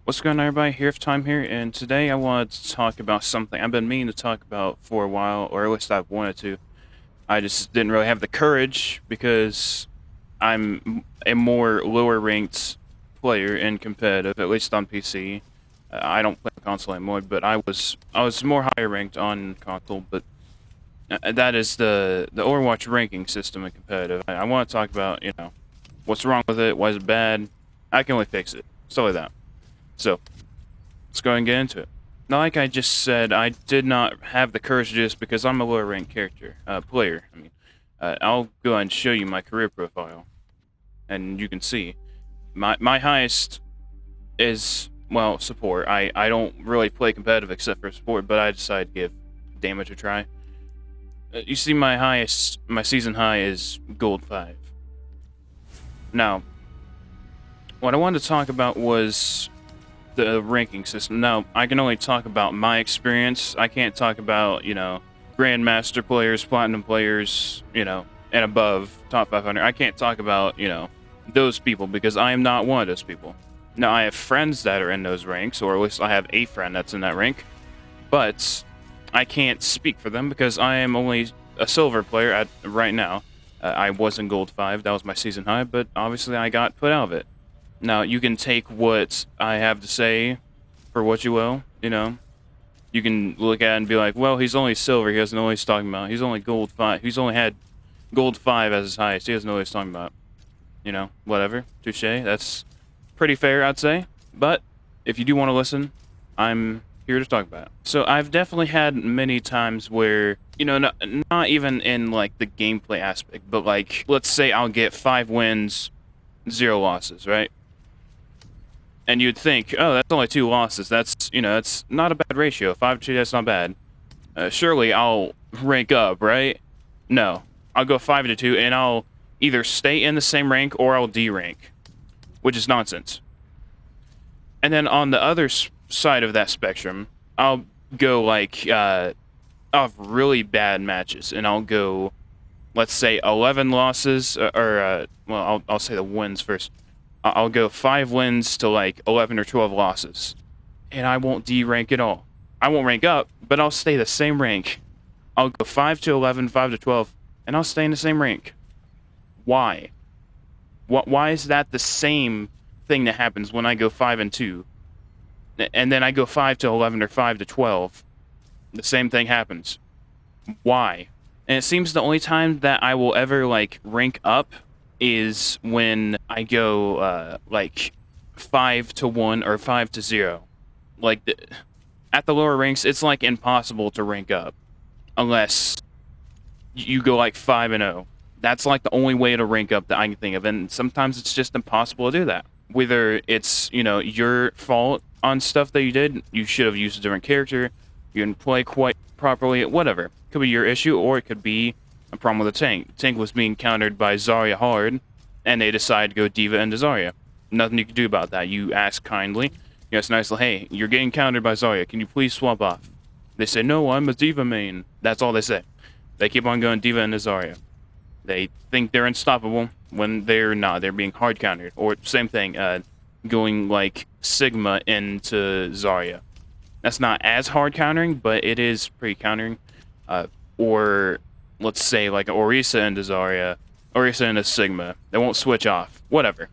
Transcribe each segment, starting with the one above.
What's going on, everybody? Here for Time here, and today I wanted to talk about something I've been meaning to talk about for a while, or at least I've wanted to. I just didn't really have the courage because I'm a more lower ranked player in competitive, at least on PC. I don't play console anymore, but I was more higher ranked on console. But that is the Overwatch ranking system in competitive. I want to talk about what's wrong with it, why is it bad. I can only fix it, stuff like that. So let's go ahead and get into it. Now, like I just said, I did not have the courage to do this because I'm a lower ranked player. I'll go ahead and show you my career profile, and you can see my highest is, well, support. I don't really play competitive except for support, but I decided to give damage a try. You see, my season high is gold 5. Now, what I wanted to talk about was the ranking system. Now, I can only talk about my experience. I can't talk about, Grandmaster players, Platinum players, and above, top 500. I can't talk about, those people because I am not one of those people. Now, I have friends that are in those ranks, or at least I have a friend that's in that rank, but I can't speak for them because I am only a silver player right now. I was in gold 5, that was my season high, but obviously I got put out of it. Now, you can take what I have to say for what you will, You can look at it and be like, well, he's only silver, he doesn't know what he's talking about. He's only gold 5. He's only had gold 5 as his highest. He doesn't know what he's talking about. Whatever. Touche. That's pretty fair, I'd say. But if you do want to listen, I'm here to talk about it. So I've definitely had many times where, not even in, like, the gameplay aspect, but, like, let's say I'll get 5 wins, 0 losses, right? And you'd think, oh, that's only 2 losses. That's not a bad ratio. 5 to 2, that's not bad. Surely I'll rank up, right? No. I'll go 5 to 2, and I'll either stay in the same rank or I'll D-rank, which is nonsense. And then on the other side of that spectrum, I'll go, like, I'll have really bad matches, and I'll go, let's say, 11 losses, well, I'll say the wins first. I'll go 5 wins to like 11 or 12 losses, and I won't D-rank at all. I won't rank up, but I'll stay the same rank. I'll go 5 to 11, 5 to 12, and I'll stay in the same rank. Why? Why is that the same thing that happens when I go 5 and 2, and then I go 5 to 11 or 5 to 12? The same thing happens. Why? And it seems the only time that I will ever, like, rank up is when I go, like, 5 to 1 or 5 to 0. Like, at the lower ranks, it's, like, impossible to rank up. Unless you go, like, 5 and 0. That's, like, the only way to rank up that I can think of. And sometimes it's just impossible to do that. Whether it's, your fault on stuff that you did, you should have used a different character, you didn't play quite properly, whatever. Could be your issue, or it could be a problem with the tank. The tank was being countered by Zarya hard, and they decided to go D.Va into Zarya. Nothing you can do about that. You ask kindly. It's nice, like, hey, you're getting countered by Zarya. Can you please swap off? They say, no, I'm a D.Va main. That's all they say. They keep on going D.Va into Zarya. They think they're unstoppable when they're not. They're being hard countered. Or same thing, going like Sigma into Zarya. That's not as hard countering, but it is pretty countering. Or let's say like Orisa into Zarya, Orisa into Sigma. They won't switch off. Whatever.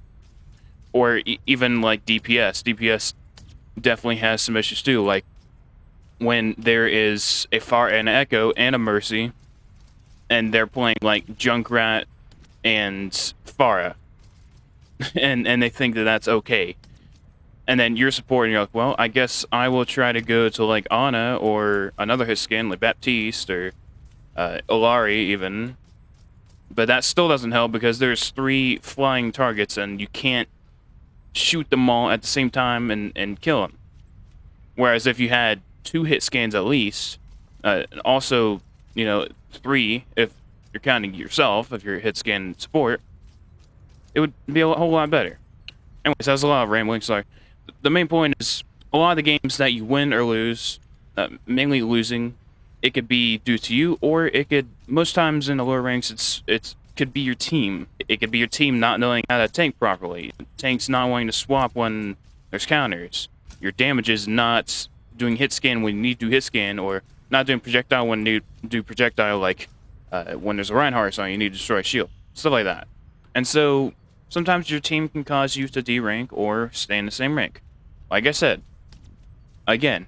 Or even like DPS. DPS definitely has some issues too. Like when there is a Pharah and an Echo and a Mercy, and they're playing like Junkrat and Pharah, and they think that that's okay. And then you're supporting, you're like, well, I guess I will try to go to like Ana or another hit skin like Baptiste or Ilari even. But that still doesn't help because there's 3 flying targets and you can't shoot them all at the same time and kill them. Whereas if you had 2 hit scans at least, also, 3 if you're counting yourself, if you're hit scan support, it would be a whole lot better. Anyways, that was a lot of rambling, sorry. The main point is, a lot of the games that you win or lose, mainly losing, it could be due to you, or it could, most times in the lower ranks, it could be your team. It could be your team not knowing how to tank properly. Tanks not wanting to swap when there's counters. your damage is not doing hit scan when you need to hit scan, or not doing projectile when you do projectile, like when there's a Reinhardt on you need to destroy a shield, stuff like that. And so sometimes your team can cause you to D-rank or stay in the same rank. Like I said, again,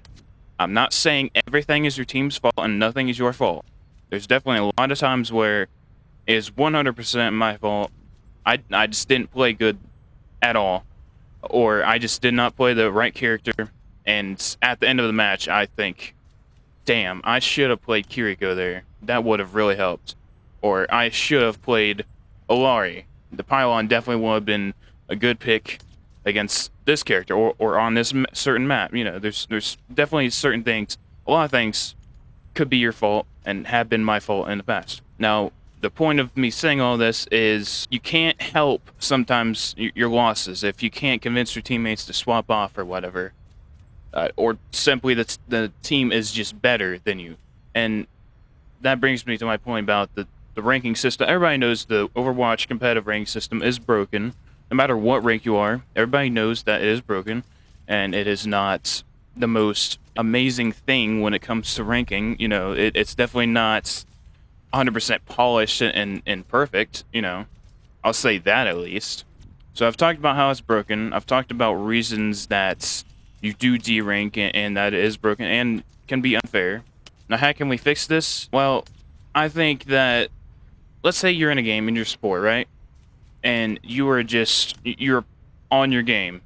I'm not saying everything is your team's fault and nothing is your fault. There's definitely a lot of times where it is 100% my fault. I just didn't play good at all, or I just did not play the right character, and at the end of the match, I think, damn, I should have played Kiriko there. That would have really helped. Or I should have played Olari. The pylon definitely would have been a good pick against this character, or on this certain map. You know, there's definitely certain things, a lot of things could be your fault and have been my fault in the past. Now, the point of me saying all this is you can't help sometimes your losses if you can't convince your teammates to swap off or whatever, or simply the team is just better than you. And that brings me to my point about the ranking system. Everybody knows the Overwatch competitive ranking system is broken. No matter what rank you are, everybody knows that it is broken, and it is not the most amazing thing when it comes to ranking. You know, it's definitely not 100% polished and perfect, you know. I'll say that at least. So I've talked about how it's broken. I've talked about reasons that you do D-rank and that it is broken and can be unfair. Now, how can we fix this? Well, I think that, let's say you're in a game in your sport, right? And you're on your game.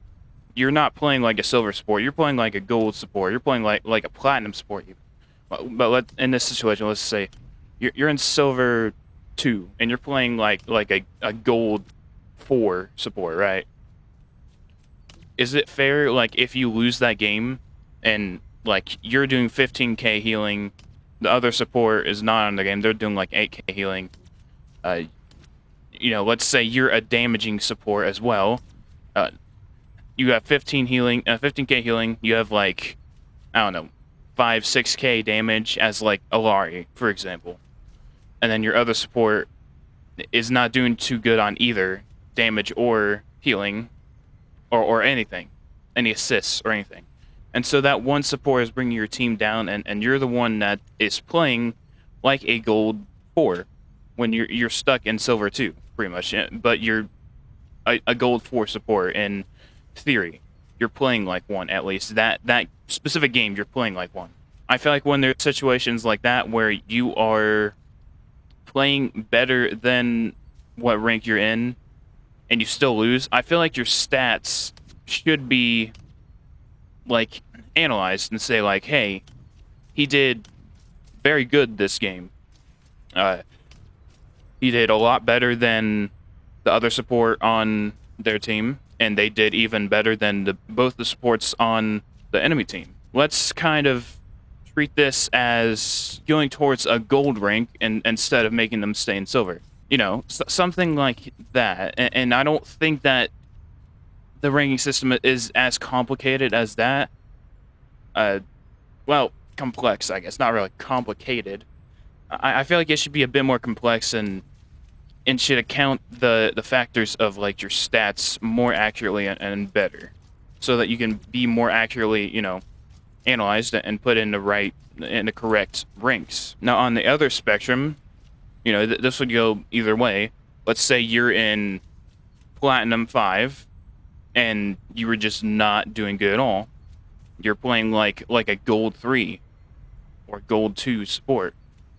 You're not playing like a silver support. You're playing like a gold support. You're playing like a platinum support. But in this situation, let's say you're in silver 2 and you're playing like a gold 4 support, right? Is it fair, like, if you lose that game and like you're doing 15k healing, the other support is not on the game, they're doing like 8k healing, you know, let's say you're a damaging support as well, you have 15k healing, you have like, I don't know, 5-6k damage as like Alari, for example. And then your other support is not doing too good on either damage or healing, or anything, any assists or anything. And so that one support is bringing your team down, and you're the one that is playing like a gold 4 when you're stuck in silver 2, pretty much. But you're a gold 4 support in theory. You're playing like one, at least. That specific game, you're playing like one. I feel like when there's situations like that where you are playing better than what rank you're in and you still lose, I feel like your stats should be like analyzed and say like, hey, he did very good this game. He did a lot better than the other support on their team, and they did even better than both the supports on the enemy team. Let's kind of treat this as going towards a gold rank instead of making them stay in silver. You know, something like that. And I don't think that the ranking system is as complicated as that. Well, complex, I guess. Not really complicated. I feel like it should be a bit more complex and should account the factors of like your stats more accurately and better, so that you can be more accurately, you know, analyzed and put in the correct ranks. Now, on the other spectrum, you know, this would go either way. Let's say you're in Platinum 5, and you were just not doing good at all. You're playing like a Gold 3 or Gold 2 support.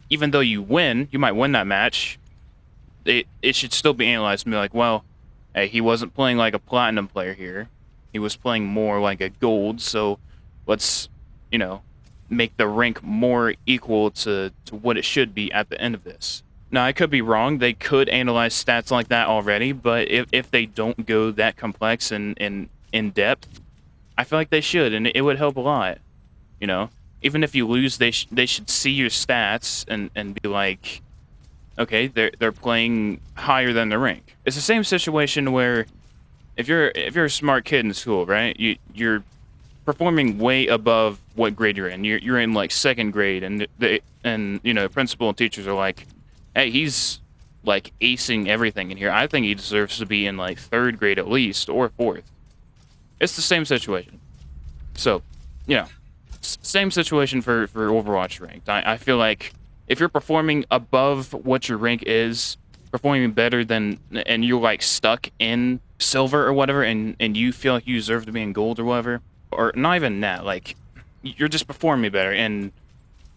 Even though you might win that match, it should still be analyzed and be like, well, hey, he wasn't playing like a Platinum player here. He was playing more like a Gold, so let's, you know, make the rank more equal to what it should be at the end of this. Now, I could be wrong. They could analyze stats like that already, but if they don't go that complex and in depth, I feel like they should, and it would help a lot. You know, even if you lose, they should see your stats and be like, okay, they're playing higher than their rank. It's the same situation where if you're a smart kid in school, right? You're performing way above what grade you're in. You're in like 2nd grade, and you know, principal and teachers are like, hey, he's like acing everything in here. I think he deserves to be in like 3rd grade at least, or 4th. It's the same situation. So, you know, same situation for Overwatch ranked. I feel like if you're performing above what your rank is, performing better than, and you're like stuck in silver or whatever, and you feel like you deserve to be in gold or whatever, or not even that, like you're just performing better, and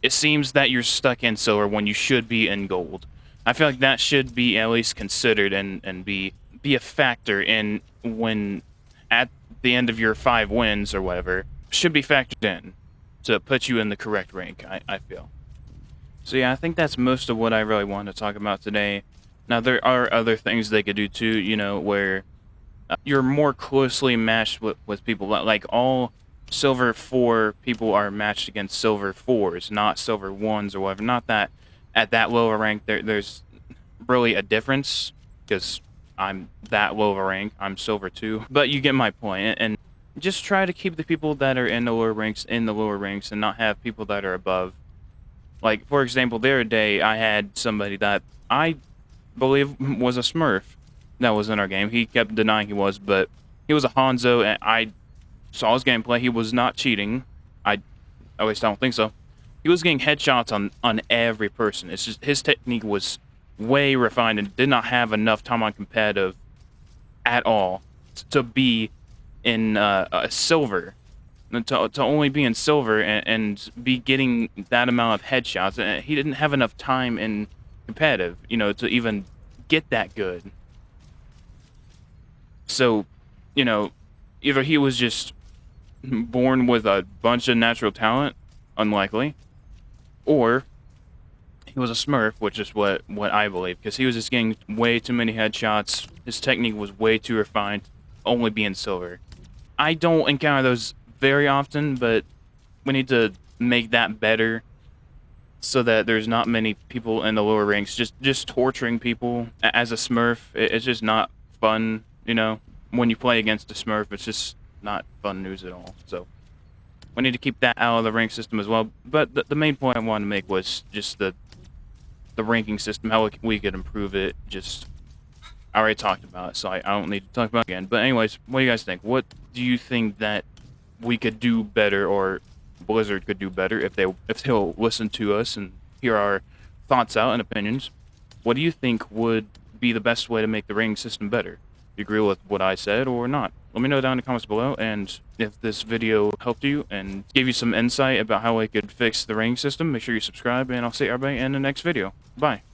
it seems that you're stuck in silver when you should be in gold. I feel like that should be at least considered and be a factor in when at the end of your 5 wins or whatever, should be factored in to put you in the correct rank, I feel. So yeah, I think that's most of what I really wanted to talk about today. Now there are other things they could do too, you know, where you're more closely matched with people. Like all silver 4 people are matched against silver 4s, not silver 1s or whatever. Not that at that lower rank there's really a difference, because I'm that low of a rank. I'm silver 2. But you get my point. And just try to keep the people that are in the lower ranks in the lower ranks and not have people that are above. Like, for example, the other day I had somebody that I believe was a Smurf that was in our game. He kept denying he was, but he was a Hanzo, and I saw his gameplay. He was not cheating. At least I don't think so. He was getting headshots on every person. It's just his technique was way refined and did not have enough time on competitive at all to be in silver. To only be in silver and be getting that amount of headshots, and he didn't have enough time in competitive, you know, to even get that good. So, you know, either he was just born with a bunch of natural talent, unlikely, or he was a Smurf, which is what I believe, because he was just getting way too many headshots. His technique was way too refined, only being silver. I don't encounter those very often, but we need to make that better so that there's not many people in the lower ranks just torturing people as a Smurf. It's just not fun, you know. When you play against a Smurf, it's just not fun news at all. So we need to keep that out of the rank system as well. But the main point I wanted to make was just the ranking system, how we could improve it. Just I already talked about it, so I don't need to talk about it again. But anyways, what do you guys think? What do you think that we could do better, or Blizzard could do better if they'll listen to us and hear our thoughts out and opinions? What do you think would be the best way to make the rating system better? Do you agree with what I said or not? Let me know down in the comments below, and if this video helped you and gave you some insight about how I could fix the rating system, make sure you subscribe, and I'll see everybody in the next video. Bye.